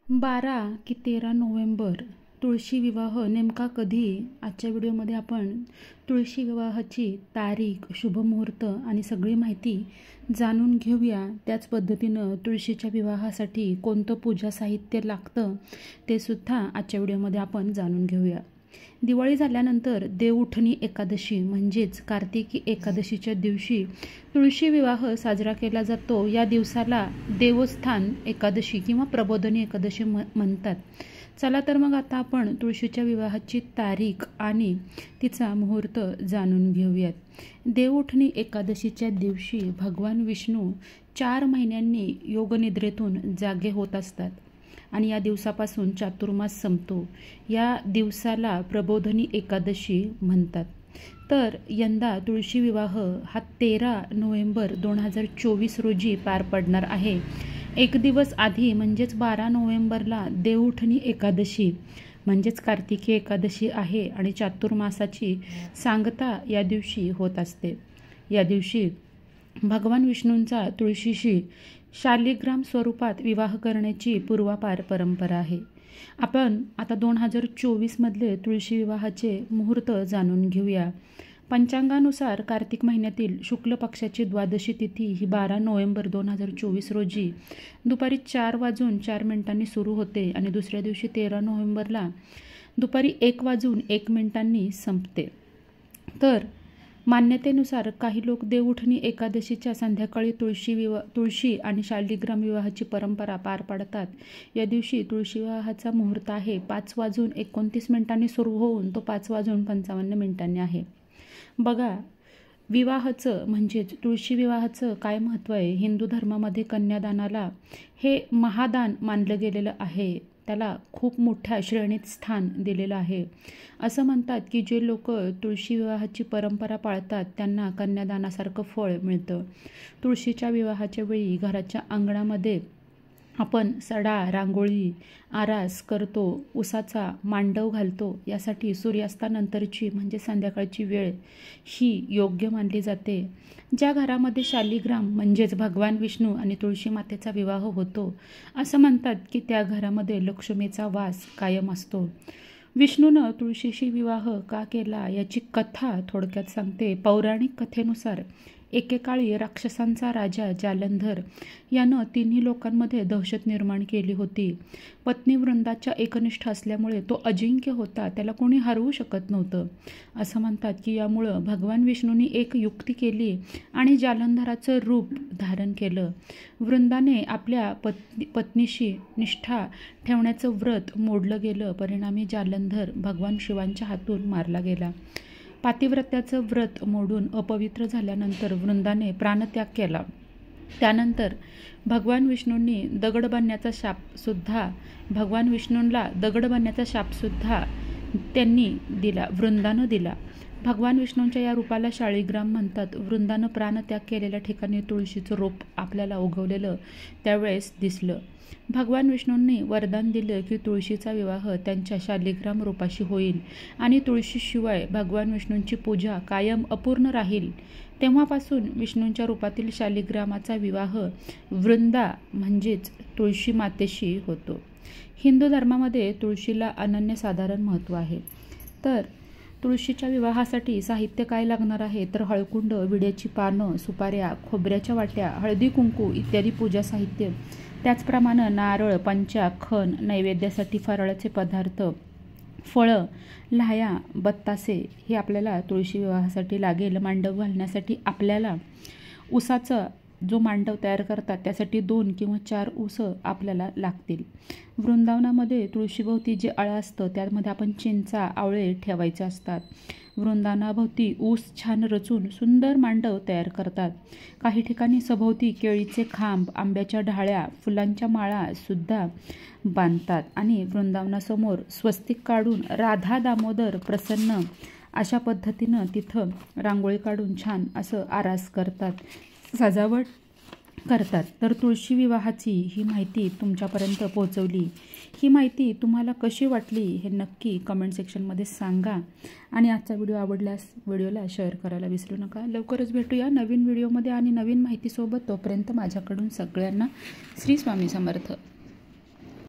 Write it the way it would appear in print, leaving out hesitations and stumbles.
12 की 13 नोव्हेंबर तुळशी विवाह नेमका कधी? आजच्या व्हिडिओमध्ये आपण तुळशी विवाहाची तारीख, शुभमुहूर्त आणि सगळी माहिती जाणून घेऊया। त्याच पद्धतीनं तुळशीच्या विवाहासाठी कोणतं पूजा साहित्य लागतं ते सुद्धा आजच्या व्हिडिओमध्ये आपण जाणून घेऊया। दिवाळी झाल्यानंतर देवउठणी एकादशी म्हणजेच कार्तिकी एकादशीच्या दिवशी तुळशी विवाह साजरा केला जातो। या दिवसाला देवस्थान एकादशी किंवा प्रबोधनी एकादशी म्हणतात। चला तर मग आता आपण तुळशीच्या विवाहाची तारीख आणि तिचा मुहूर्त जाणून घेऊयात। देवउठणी एकादशीच्या दिवशी भगवान विष्णू 4 महिन्यांनी योगनिद्रेतून जागे होत असतात आणि या दिवसापासून चातुर्मास संपतो। या दिवसाला प्रबोधनी एकादशी म्हणतात। तर यंदा तुळशी विवाह हा 13 नोव्हेंबर 2024 रोजी पार पडणार आहे। एक दिवस आधी म्हणजेच 12 नोव्हेंबरला देवउठणी एकादशी म्हणजेच कार्तिकी एकादशी आहे आणि चातुर्मासाची सांगता या दिवशी होत असते। या दिवशी भगवान विष्णूंचा तुळशीशी शालिग्राम स्वरूपात विवाह करण्याची पूर्वापार परंपरा आहे। आपण आता 2024 मधले तुळशी विवाहाचे मुहूर्त जाणून घेऊया। पंचांगानुसार कार्तिक महिन्यातील शुक्ल पक्षाची द्वादशी तिथी ही 12 नोव्हेंबर 2024 रोजी दुपारी 4:04 सुरू होते आणि दुसऱ्या दिवशी 13 नोव्हेंबरला दुपारी 1:01 संपते। तर मान्यतेनुसार काही लोक देवउठणी एकादशीच्या संध्याकाळी तुळशी आणि शालिग्राम विवाहाची परंपरा पार पाडतात। या दिवशी तुळशी विवाहाचा मुहूर्त आहे 5:29 सुरू होऊन तो 5:55 आहे। बघा, विवाहाचं म्हणजेच तुळशी विवाहाचं काय महत्त्व आहे। हिंदू धर्मामध्ये कन्यादानाला हे महादान मानलं गेलेलं आहे। त्याला खूप मोठ्या श्रेणीत स्थान दिलेलं आहे। असं म्हणतात की जे लोक तुळशी विवाहाची परंपरा पाळतात त्यांना कन्यादानासारखं फळ मिळतं। तुळशीच्या विवाहाच्या वेळी घराच्या अंगणामध्ये आपण सडा, रांगोळी, आरास करतो, उसाचा मांडव घालतो। यासाठी सूर्यास्तानंतरची म्हणजे संध्याकाळची वेळ ही योग्य मानली जाते। ज्या घरामध्ये शालिग्राम म्हणजेच भगवान विष्णू आणि तुळशी मातेचा विवाह होतो असं म्हणतात की त्या घरामध्ये लक्ष्मीचा वास कायम असतो। विष्णूनं तुळशीशी विवाह का केला याची कथा थोडक्यात सांगते। पौराणिक कथेनुसार एकेकाळी राक्षसांचा राजा जालंधर यानं तिन्ही लोकांमध्ये दहशत निर्माण केली होती। पत्नी वृंदाच्या एकनिष्ठ असल्यामुळे तो अजिंक्य होता, त्याला कोणी हरवू शकत नव्हतं। असं म्हणतात की यामुळं भगवान विष्णूंनी एक युक्ती केली आणि जालंधराचं रूप धारण केलं। वृंदाने आपल्या पत्नीशी निष्ठा ठेवण्याचं व्रत मोडलं गेलं, परिणामी जालंधर भगवान शिवांच्या हातून मारला गेला। पातिव्रत्याचं व्रत मोडून अपवित्र झाल्यानंतर वृंदाने प्राणत्याग केला। त्यानंतर भगवान विष्णूंनी दगड बनण्याचा शापसुद्धा त्यांनी दिला, वृंदानं दिला। भगवान विष्णूंच्या या रूपाला शालिग्राम म्हणतात। वृंदानं प्राणत्याग केलेल्या ठिकाणी तुळशीचं रोप आपल्याला उगवलेलं त्यावेळेस दिसलं। भगवान विष्णूंनी वरदान दिलं की तुळशीचा विवाह त्यांच्या शालिग्राम रूपाशी होईल आणि तुळशीशिवाय भगवान विष्णूंची पूजा कायम अपूर्ण राहील। तेव्हापासून विष्णूंच्या रूपातील शालिग्रामाचा विवाह वृंदा म्हणजेच तुळशी मातेशी होतो। हिंदू धर्मामध्ये तुळशीला अनन्यसाधारण महत्त्व आहे। तर तुळशीच्या विवाहासाठी साहित्य काय लागणार आहे तर हळकुंड, विड्याची पानं, सुपाऱ्या, खोबऱ्याच्या वाट्या, हळदी कुंकू इत्यादी पूजा साहित्य, त्याचप्रमाणे नारळ, पंचा, खण, नैवेद्यासाठी फराळाचे पदार्थ, फळं, लाह्या, बत्तासे हे आपल्याला तुळशी विवाहासाठी लागेल। मांडव घालण्यासाठी आपल्याला उसाचा जो मांडव तयार करतात त्यासाठी 2 किंवा 4 ऊस आपल्याला लागतील। वृंदावनामध्ये तुळशीभोवती जे आळं असतं त्यामध्ये आपण चिंचा, आवळे ठेवायचे असतात। वृंदावनाभोवती ऊस छान रचून सुंदर मांडव तयार करतात। काही ठिकाणी सभोवती केळीचे खांब, आंब्याच्या ढाळ्या, फुलांच्या माळा सुद्धा बांधतात आणि वृंदावनासमोर स्वस्तिक काढून राधा दामोदर प्रसन्न अशा पद्धतीनं तिथं रांगोळी काढून छान असं आरास करतात, सजावट करतात। तर तुळशी विवाहाची ही माहिती तुमच्यापर्यंत पोहोचवली। ही माहिती तुम्हाला कशी वाटली हे नक्की कमेंट सेक्शनमध्ये सांगा आणि आजचा व्हिडिओ आवडल्यास व्हिडिओला शेअर करायला विसरू नका। लवकरच भेटूया नवीन व्हिडिओमध्ये आणि नवीन माहितीसोबत। तोपर्यंत माझ्याकडून सगळ्यांना श्री स्वामी समर्थ।